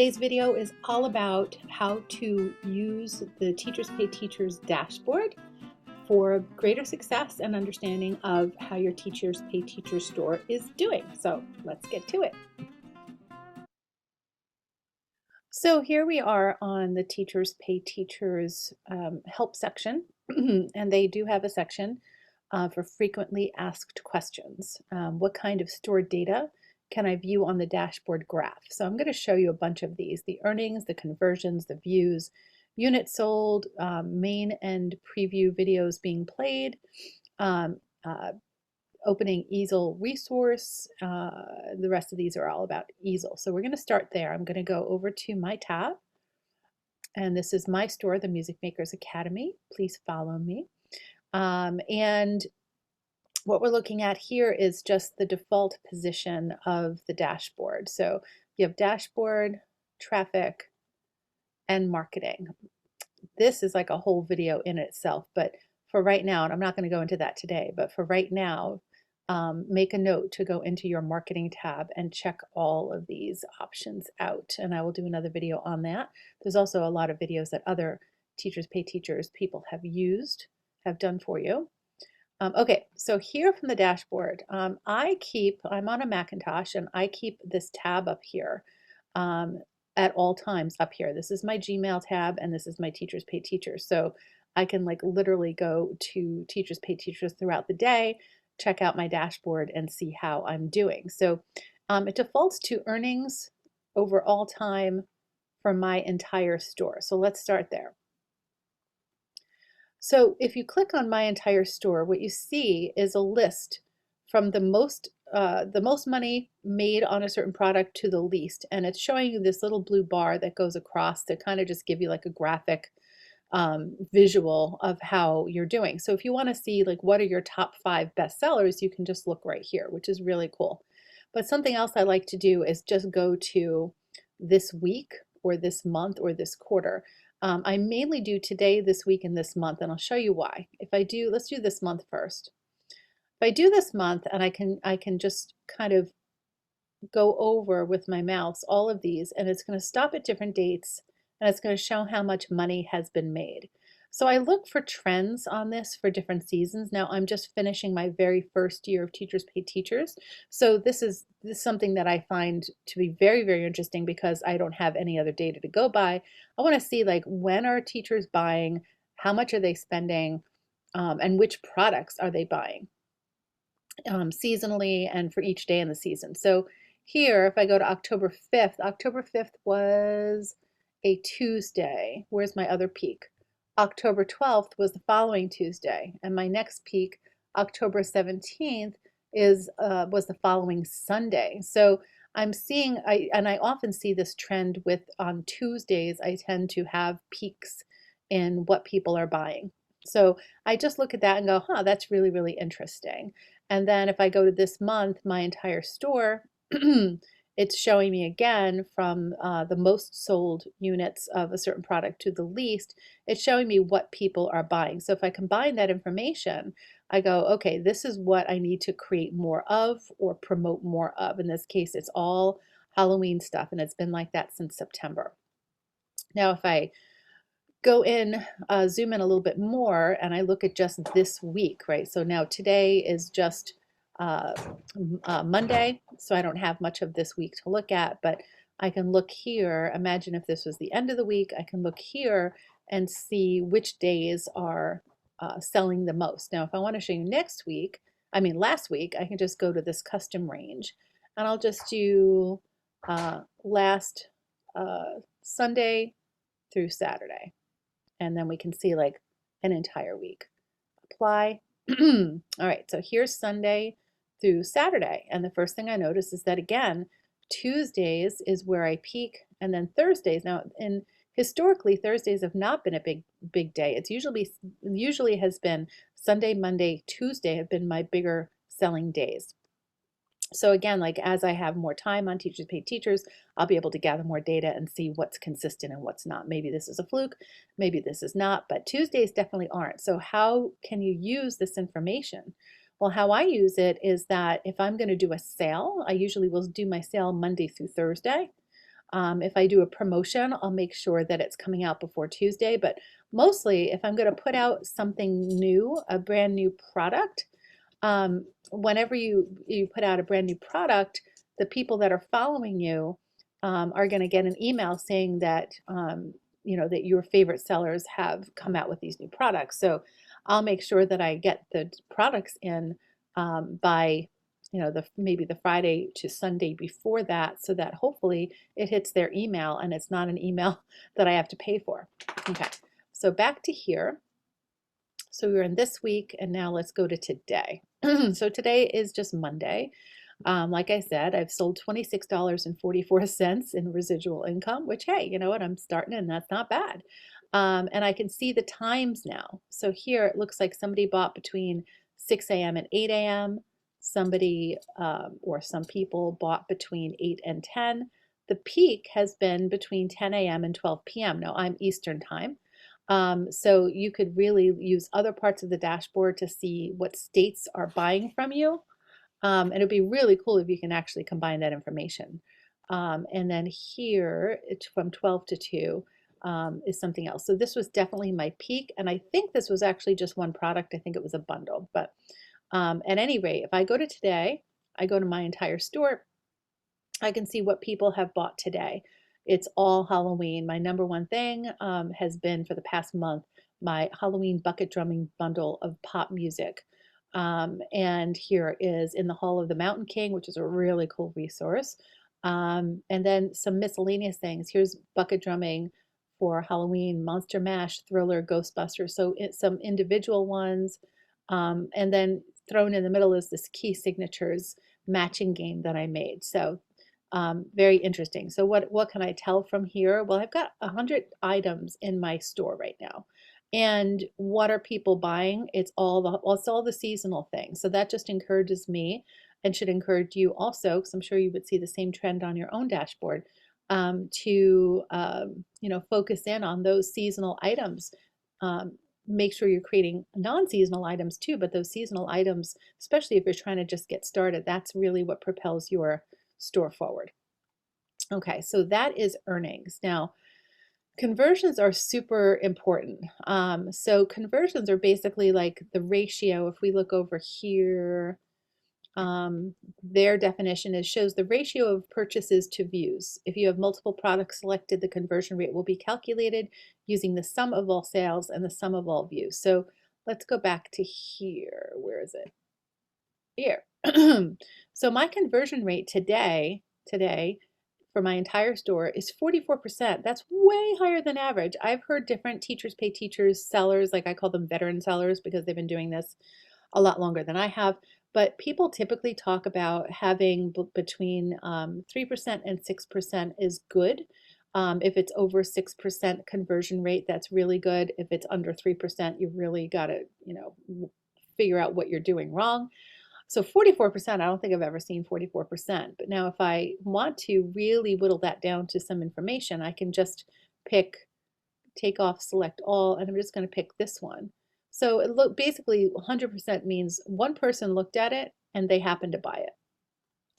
Today's video is all about how to use the Teachers Pay Teachers dashboard for greater success and understanding of how your Teachers Pay Teachers store is doing. So let's get to it. So here we are on the Teachers Pay Teachers help section, and they do have a section for frequently asked questions. What kind of stored data can I view on the dashboard graph? So I'm going to show you a bunch of these: the earnings, the conversions, the views, units sold, main and preview videos being played, opening easel resource. The rest of these are all about easel. So we're going to start there. I'm going to go over to my tab, and this is my store, the Music Makers Academy. Please follow me. And what we're looking at here is just the default position of the dashboard. So you have dashboard, traffic, and marketing. This is like a whole video in itself, but for right now, and I'm not going to go into that today, but for right now, make a note to go into your marketing tab and check all of these options out. And I will do another video on that. There's also a lot of videos that other Teachers Pay Teachers people have done for you. Okay, so here from the dashboard, I'm on a Macintosh, and I keep this tab up here at all times up here. This is my Gmail tab, and this is my Teachers Pay Teachers. So I can like literally go to Teachers Pay Teachers throughout the day, check out my dashboard, and see how I'm doing. So it defaults to earnings over all time for my entire store. So let's start there. So if you click on my entire store, what you see is a list from the most money made on a certain product to the least, and it's showing you this little blue bar that goes across to kind of just give you like a graphic visual of how you're doing. So if you want to see like what are your top 5 best sellers, you can just look right here, which is really cool. But something else I like to do is just go to this week or this month or this quarter. I mainly do today, this week, and this month, and I'll show you why. Let's do this month first. If I do this month, and I can just kind of go over with my mouse all of these, and it's going to stop at different dates, and it's going to show how much money has been made. So I look for trends on this for different seasons. Now I'm just finishing my very first year of Teachers Pay Teachers. So this is something that I find to be very, very interesting because I don't have any other data to go by. I want to see like when are teachers buying, how much are they spending, and which products are they buying seasonally and for each day in the season. So here, if I go to October 5th was a Tuesday. Where's my other peak? October 12th was the following Tuesday, and my next peak, October 17th, was the following Sunday. So I'm seeing, and I often see this trend with on Tuesdays, I tend to have peaks in what people are buying. So I just look at that and go, huh, that's really, really interesting. And then if I go to this month, my entire store, it's showing me again from the most sold units of a certain product to the least. It's showing me what people are buying. So if I combine that information, I go, okay, this is what I need to create more of or promote more of. In this case, it's all Halloween stuff, and it's been like that since September. Now, if I go in, zoom in a little bit more, and I look at just this week, right? So now today is just Monday, so I don't have much of this week to look at, but I can look here. Imagine if this was the end of the week, I can look here and see which days are selling the most. Now, if I want to show you last week, I can just go to this custom range, and I'll just do last Sunday through Saturday, and then we can see like an entire week. Apply. All right, so here's Sunday through Saturday, and the first thing I notice is that again, Tuesdays is where I peak, and then Thursdays. Now, historically, Thursdays have not been a big day. It's usually has been Sunday, Monday, Tuesday have been my bigger selling days. So again, like as I have more time on Teachers Pay Teachers, I'll be able to gather more data and see what's consistent and what's not. Maybe this is a fluke, maybe this is not, but Tuesdays definitely aren't. So how can you use this information? Well, how I use it is that if I'm going to do a sale, I usually will do my sale Monday through Thursday. If I do a promotion, I'll make sure that it's coming out before Tuesday, but mostly if I'm going to put out something new, a brand new product, whenever you put out a brand new product, the people that are following you are going to get an email saying that that your favorite sellers have come out with these new products. So I'll make sure that I get the products in by maybe the Friday to Sunday before that, so that hopefully it hits their email and it's not an email that I have to pay for. Okay, so back to here. So we're in this week, and now let's go to today. So today is just Monday. Like I said, I've sold $26.44 in residual income, which, hey, you know what? I'm starting and that's not bad. And I can see the times now. So here it looks like somebody bought between 6 a.m. and 8 a.m. Somebody or some people bought between 8 and 10. The peak has been between 10 a.m. and 12 p.m. Now I'm Eastern time. So you could really use other parts of the dashboard to see what states are buying from you. And it'd be really cool if you can actually combine that information. And then here, it's from 12 to 2 is something else. So this was definitely my peak. And I think this was actually just one product. I think it was a bundle. But at any rate, if I go to today, I go to my entire store, I can see what people have bought today. It's all Halloween. My number one thing has been for the past month, my Halloween bucket drumming bundle of pop music. And here is In the Hall of the Mountain King, which is a really cool resource. And then some miscellaneous things. Here's bucket drumming for Halloween, Monster Mash, Thriller, Ghostbusters. So some individual ones. And then thrown in the middle is this key signatures matching game that I made. So very interesting. So what can I tell from here? Well, I've got 100 items in my store right now. And what are people buying? It's all the seasonal things. So that just encourages me and should encourage you also, because I'm sure you would see the same trend on your own dashboard, to focus in on those seasonal items. Make sure you're creating non-seasonal items too, but those seasonal items, especially if you're trying to just get started, that's really what propels your store forward. Okay, so that is earnings. Now, conversions are super important. So conversions are basically like the ratio. If we look over here, their definition shows the ratio of purchases to views. If you have multiple products selected, the conversion rate will be calculated using the sum of all sales and the sum of all views. So let's go back to here. Where is it? Here. So my conversion rate today for my entire store is 44%. That's way higher than average. I've heard different teachers pay teachers, sellers, like I call them veteran sellers because they've been doing this a lot longer than I have. But people typically talk about having between 3% and 6% is good. If it's over 6% conversion rate, that's really good. If it's under 3%, you really got to, figure out what you're doing wrong. So 44%, I don't think I've ever seen 44%. But now if I want to really whittle that down to some information, I can just take off, select all, and I'm just going to pick this one. So basically 100% means one person looked at it and they happened to buy it.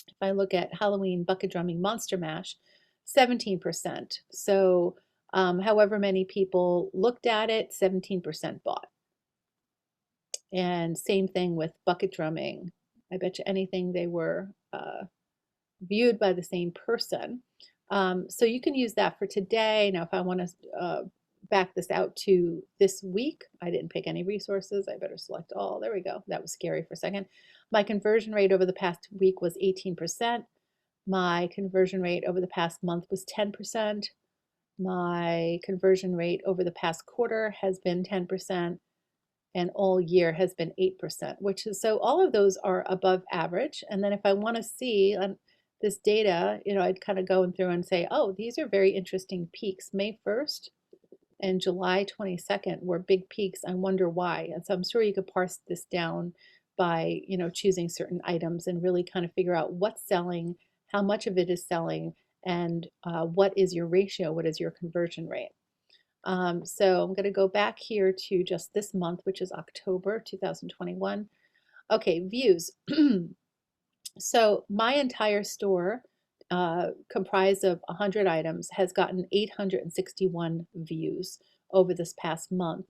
If I look at Halloween bucket drumming Monster Mash, 17%. So however many people looked at it, 17% bought. And same thing with bucket drumming. I bet you anything they were viewed by the same person. So you can use that for today. Now, if I want to back this out to this week, I didn't pick any resources. I better select all. There we go. That was scary for a second. My conversion rate over the past week was 18%. My conversion rate over the past month was 10%. My conversion rate over the past quarter has been 10%. And all year has been 8%, which is, so all of those are above average. And then if I want to see this data, I'd kind of go through and say, oh, these are very interesting peaks. May 1st and July 22nd were big peaks. I wonder why. And so I'm sure you could parse this down by, choosing certain items and really kind of figure out what's selling, how much of it is selling, and what is your ratio, what is your conversion rate. So I'm going to go back here to just this month, which is October 2021. Okay, views. So my entire store comprised of 100 items, has gotten 861 views over this past month.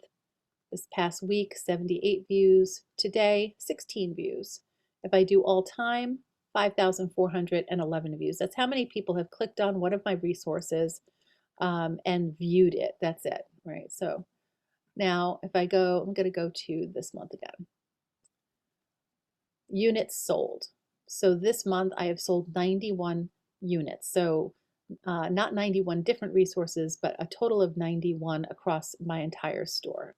This past week, 78 views. Today, 16 views. If I do all time, 5,411 views. That's how many people have clicked on one of my resources and viewed it. That's it, right? So now if I go, I'm going to go to this month again. Units sold. So this month I have sold 91 units. So not 91 different resources, but a total of 91 across my entire store.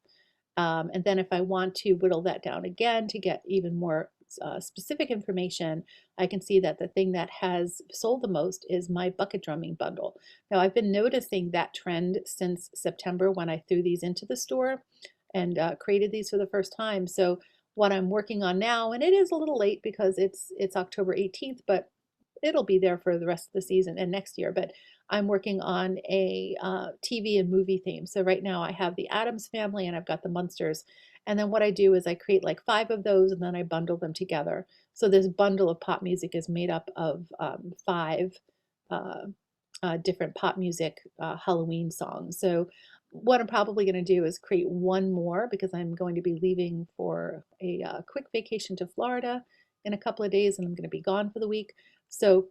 And then if I want to whittle that down again to get even more specific information, I can see that the thing that has sold the most is my bucket drumming bundle. Now I've been noticing that trend since September when I threw these into the store and created these for the first time. So what I'm working on now, and it is a little late because it's October 18th, but it'll be there for the rest of the season and next year. But I'm working on a TV and movie theme. So right now I have the Addams Family and I've got the Munsters. And then what I do is I create like 5 of those and then I bundle them together. So this bundle of pop music is made up of 5 different pop music Halloween songs. So what I'm probably going to do is create one more because I'm going to be leaving for a quick vacation to Florida in a couple of days and I'm going to be gone for the week. So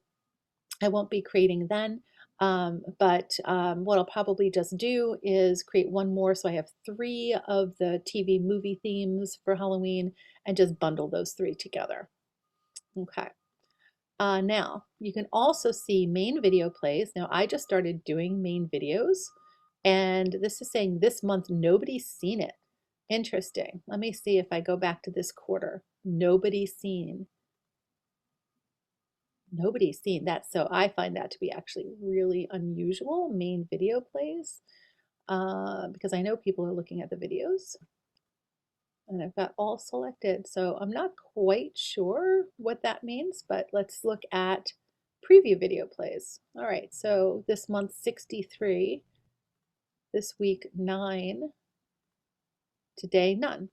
I won't be creating then. But what I'll probably just do is create one more. So I have 3 of the TV movie themes for Halloween and just bundle those 3 together. Okay. Now, you can also see main video plays. Now, I just started doing main videos, and this is saying this month nobody's seen it. Interesting. Let me see if I go back to this quarter. Nobody's seen. Nobody's seen that, so I find that to be actually really unusual, main video plays, because I know people are looking at the videos. And I've got all selected, so I'm not quite sure what that means, but let's look at preview video plays. All right, so this month 63, this week 9, today none.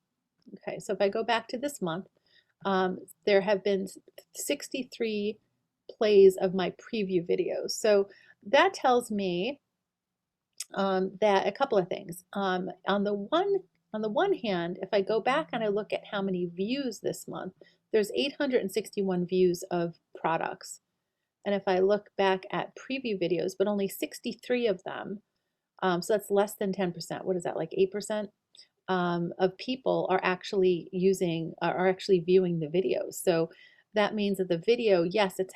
Okay, so if I go back to this month, there have been 63 plays of my preview videos. So that tells me that a couple of things. On the one hand, if I go back and I look at how many views this month, there's 861 views of products. And if I look back at preview videos, but only 63 of them, so that's less than 10%. What is that, like 8%? Of people are actually viewing the videos. So that means that the video, yes, it's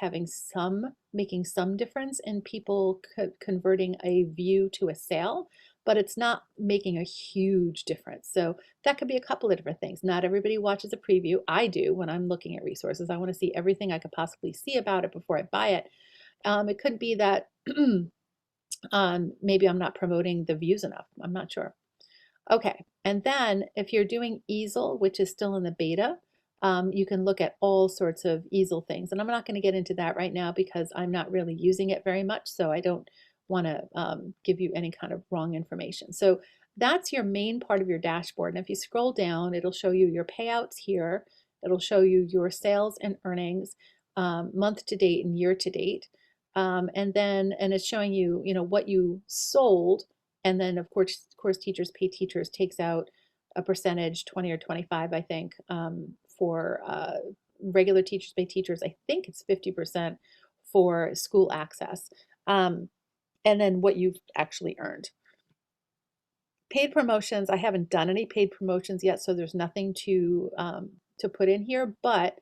making some difference in people converting a view to a sale, but it's not making a huge difference. So that could be a couple of different things. Not everybody watches a preview. I do when I'm looking at resources. I want to see everything I could possibly see about it before I buy it. It could be that maybe I'm not promoting the views enough. I'm not sure. Okay, and then if you're doing easel, which is still in the beta, you can look at all sorts of easel things. And I'm not going to get into that right now because I'm not really using it very much, so I don't want to give you any kind of wrong information. So that's your main part of your dashboard. And if you scroll down, it'll show you your payouts here. It'll show you your sales and earnings, month to date and year to date. And it's showing you, what you sold. And then of course Teachers Pay Teachers takes out a percentage, 20 or 25, I think, for regular Teachers Pay Teachers. I think it's 50% for school access. And then what you've actually earned. Paid promotions, I haven't done any paid promotions yet, so there's nothing to put in here, but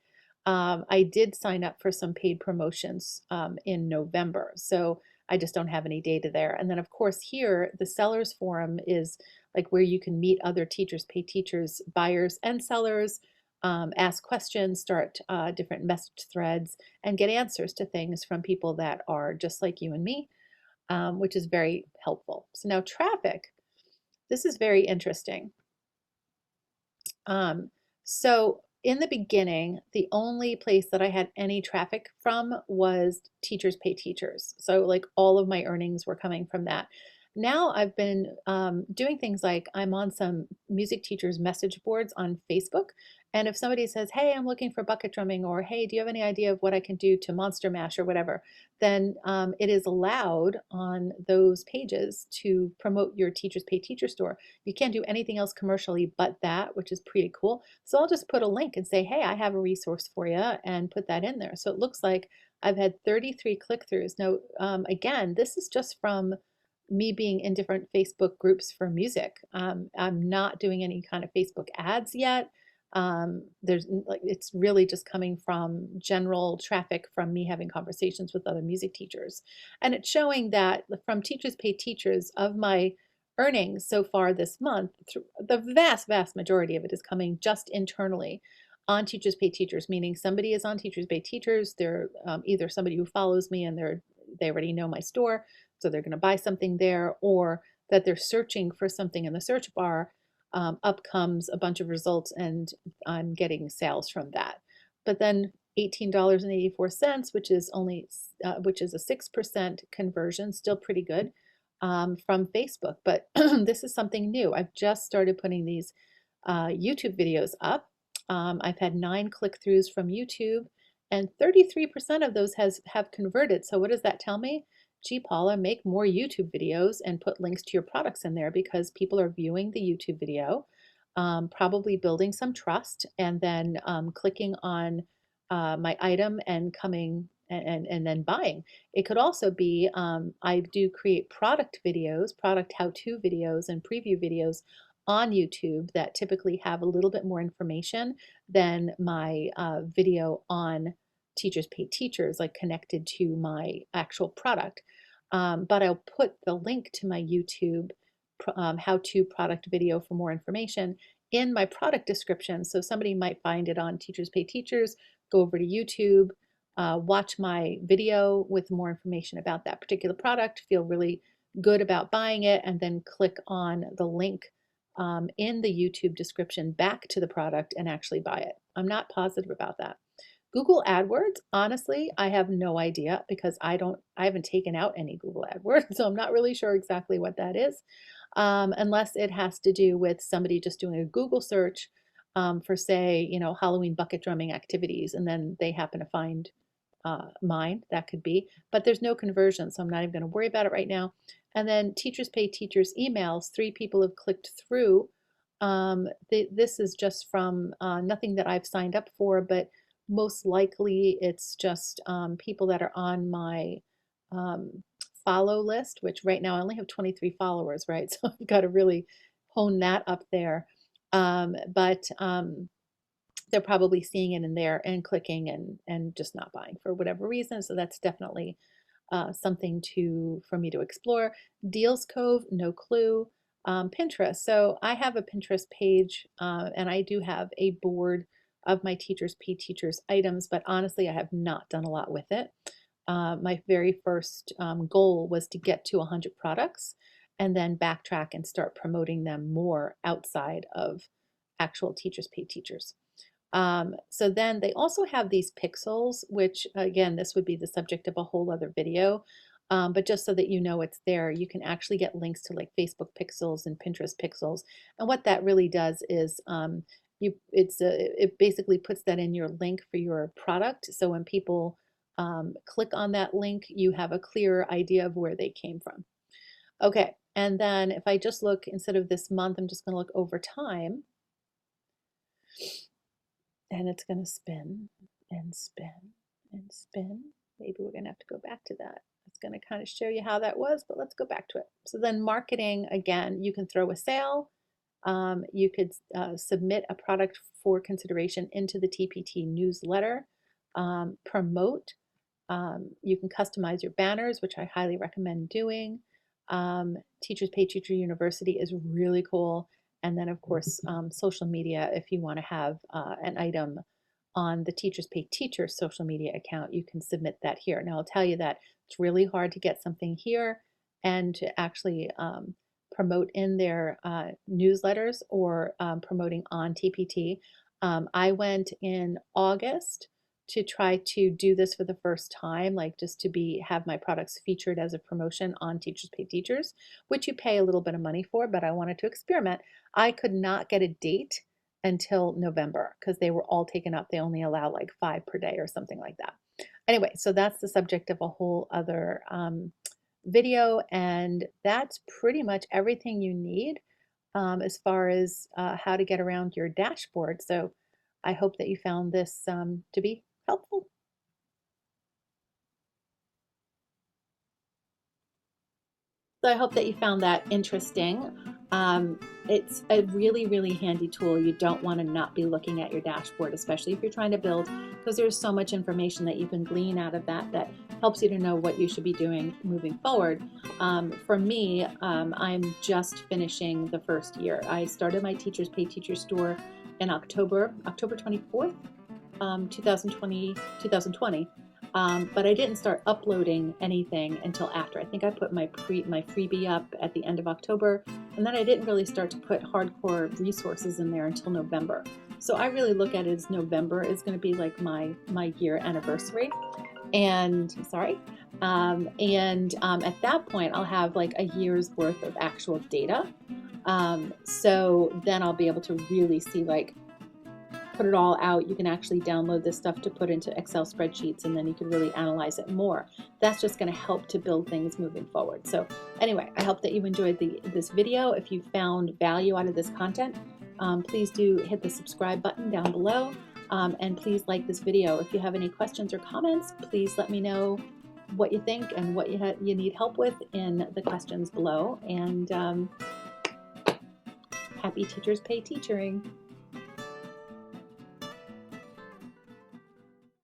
I did sign up for some paid promotions in November, so I just don't have any data there. And then of course here, the sellers forum is like where you can meet other Teachers Pay Teachers buyers and sellers, ask questions, start different message threads, and get answers to things from people that are just like you and me, which is very helpful. So now traffic, this is very interesting. So in the beginning, the only place that I had any traffic from was Teachers Pay Teachers. So like all of my earnings were coming from that. Now I've been doing things like I'm on some music teachers message boards on Facebook, And if somebody says, hey, I'm looking for bucket drumming, or hey, do you have any idea of what I can do to monster mash or whatever, then it is allowed on those pages to promote your Teachers Pay Teacher store. You can't do anything else commercially but that, which is pretty cool. So I'll just put a link and say, hey, I have a resource for you, and put that in there. So it looks like I've had 33 click-throughs. Now, again, this is just from me being in different Facebook groups for music. I'm not doing any kind of Facebook ads yet. There's like, it's really just coming from general traffic from me having conversations with other music teachers. And it's showing that from Teachers Pay Teachers, of my earnings so far this month, the vast majority of it is coming just internally on Teachers Pay Teachers, meaning somebody is on Teachers Pay Teachers. They're either somebody who follows me and they already know my store, so they're going to buy something there, or that they're searching for something in the search bar. Up comes a bunch of results, and I'm getting sales from that. But then $18.84, which is only which is a 6% conversion, still pretty good, from Facebook. But this is something new. I've just started putting these YouTube videos up. I've had 9 click-throughs from YouTube, and 33% of those have converted. So what does that tell me? Gee, Paula, make more YouTube videos and put links to your products in there, because people are viewing the YouTube video, probably building some trust, and then clicking on my item and coming and then buying. It could also be I do create product videos, product how-to videos, and preview videos on YouTube that typically have a little bit more information than my video on Teachers Pay Teachers, like connected to my actual product. But I'll put the link to my YouTube how-to product video for more information in my product description. So somebody might find it on Teachers Pay Teachers, go over to YouTube, watch my video with more information about that particular product, feel really good about buying it, and then click on the link in the YouTube description back to the product and actually buy it. I'm not positive about that. Google AdWords, honestly, I have no idea, because I haven't taken out any Google AdWords, so I'm not really sure exactly what that is, unless it has to do with somebody just doing a Google search for, say, Halloween bucket drumming activities, and then they happen to find mine. That could be, but there's no conversion, so I'm not even going to worry about it right now. And then Teachers Pay Teachers emails, 3 people have clicked through. This is just from nothing that I've signed up for, but most likely it's just people that are on my follow list, which right now I only have 23 followers, right? So I've got to really hone that up there. But they're probably seeing it in there and clicking and just not buying for whatever reason. So that's definitely something for me to explore. Deals Cove, no clue. Pinterest. So I have a Pinterest page, and I do have a board of my Teachers Pay Teachers items, but honestly, I have not done a lot with it. My very first goal was to get to 100 products and then backtrack and start promoting them more outside of actual Teachers Pay Teachers. So then they also have these pixels, which again, this would be the subject of a whole other video. But just so that you know it's there, you can actually get links to like Facebook pixels and Pinterest pixels. And what that really does is it basically puts that in your link for your product. So when people click on that link, you have a clear idea of where they came from. Okay, and then if I just look, instead of this month, I'm just going to look over time. And it's going to spin and spin and spin. Maybe we're going to have to go back to that. It's going to kind of show you how that was, but let's go back to it. So then marketing, again, you can throw a sale. You could submit a product for consideration into the TPT newsletter. Promote. You can customize your banners, which I highly recommend doing. Teachers Pay Teacher University is really cool. And then, of course, social media, if you want to have an item on the Teachers Pay Teacher social media account, you can submit that here. Now, I'll tell you that it's really hard to get something here and to actually promote in their newsletters or promoting on TPT. I went in August to try to do this for the first time, like just to have my products featured as a promotion on Teachers Pay Teachers, which you pay a little bit of money for, but I wanted to experiment. I could not get a date until November because they were all taken up. They only allow like 5 per day or something like that. Anyway, so that's the subject of a whole other video, and that's pretty much everything you need as far as how to get around your dashboard. So I hope that you found this to be helpful. So I hope that you found that interesting. It's a really, really handy tool. You don't want to not be looking at your dashboard, especially if you're trying to build, because there's so much information that you can glean out of that that helps you to know what you should be doing moving forward. For me, I'm just finishing the first year. I started my Teachers Pay Teacher store in October 24th, 2020. But I didn't start uploading anything until after. I think I put my freebie up at the end of October, and then I didn't really start to put hardcore resources in there until November. So I really look at it as November is going to be like my year anniversary. And at that point, I'll have like a year's worth of actual data. So then I'll be able to really see, like, put it all out. You can actually download this stuff to put into Excel spreadsheets, and then you can really analyze it more. That's just going to help to build things moving forward. So anyway, I hope that you enjoyed this video. If you found value out of this content, please do hit the subscribe button down below, and please like this video. If you have any questions or comments, please let me know what you think and what you need help with in the questions below. And happy Teachers Pay Teachering.